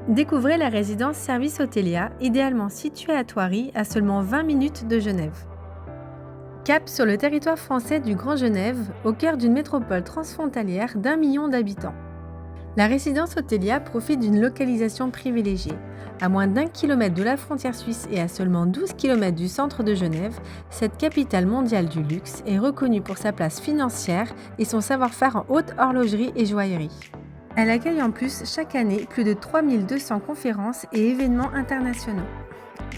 Découvrez la résidence Service Hotelia, idéalement située à Thoiry, à seulement 20 minutes de Genève. Cap sur le territoire français du Grand Genève, au cœur d'une métropole transfrontalière d'1 million d'habitants. La résidence Hotelia profite d'une localisation privilégiée. À moins d'1 kilomètre de la frontière suisse et à seulement 12 kilomètres du centre de Genève, cette capitale mondiale du luxe est reconnue pour sa place financière et son savoir-faire en haute horlogerie et joaillerie. Elle accueille en plus chaque année plus de 3200 conférences et événements internationaux.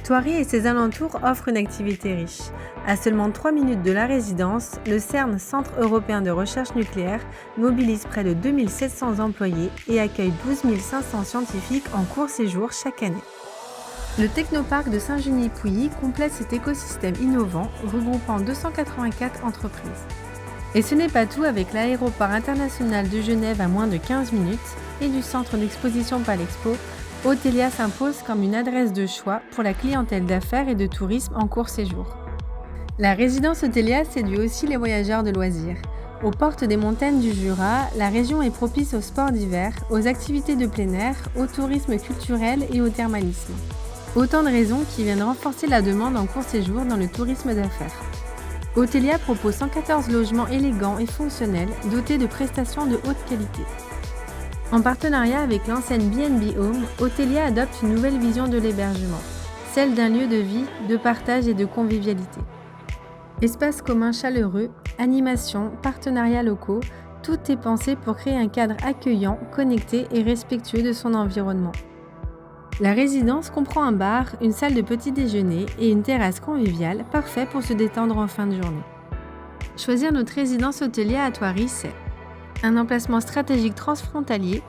Thoiry et ses alentours offrent une activité riche. À seulement 3 minutes de la résidence, le CERN, Centre européen de recherche nucléaire, mobilise près de 2700 employés et accueille 12 500 scientifiques en court séjour chaque année. Le technoparc de Saint-Genis-Pouilly complète cet écosystème innovant, regroupant 284 entreprises. Et ce n'est pas tout, avec l'aéroport international de Genève à moins de 15 minutes et du centre d'exposition Palexpo, Hotelia s'impose comme une adresse de choix pour la clientèle d'affaires et de tourisme en court séjour. La résidence Hotelia séduit aussi les voyageurs de loisirs. Aux portes des montagnes du Jura, la région est propice aux sports d'hiver, aux activités de plein air, au tourisme culturel et au thermalisme. Autant de raisons qui viennent renforcer la demande en court séjour dans le tourisme d'affaires. Hotelia propose 114 logements élégants et fonctionnels, dotés de prestations de haute qualité. En partenariat avec l'enseigne B&B Home, Hotelia adopte une nouvelle vision de l'hébergement, celle d'un lieu de vie, de partage et de convivialité. Espaces communs chaleureux, animations, partenariats locaux, tout est pensé pour créer un cadre accueillant, connecté et respectueux de son environnement. La résidence comprend un bar, une salle de petit déjeuner et une terrasse conviviale, parfait pour se détendre en fin de journée. Choisir notre résidence Hotelia à Thoiry, c'est un emplacement stratégique transfrontalier,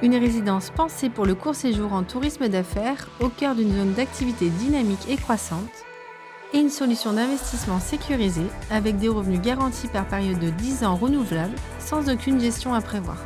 une résidence pensée pour le court séjour en tourisme d'affaires au cœur d'une zone d'activité dynamique et croissante, et une solution d'investissement sécurisée avec des revenus garantis par période de 10 ans renouvelables sans aucune gestion à prévoir.